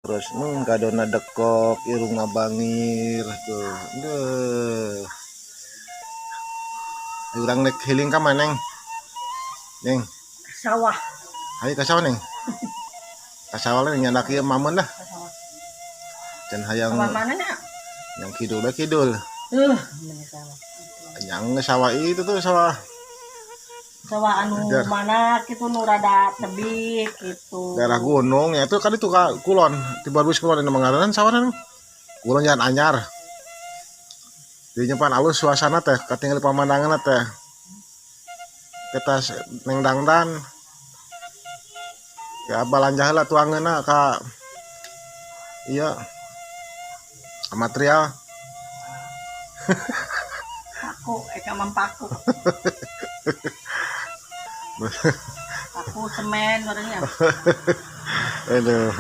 Terus kadona dekok irungna bangir tuh. Urang nek healing ka maneng. Neng. Sawah. Ayo ka sawah neng. Ka sawah lah nyandak ieu mamun lah. Can hayang Mana nya? Yang kidul. Yang sawah itu tuh sawah Sawah anu mana gitu nu rada tebik gitu. Daerah gunung ya itu kan itu kulon, di Barbus kulon ini mengarangan sawah nang. Kulon jangan anyar. Di nyimpan alus suasana teh, katinggal pemandangan teh. Kita neng dangdan. Ya balanjah lah tuangeuna ka iya material. Paku, eka mampaku. Paku semen orangnya. Aduh.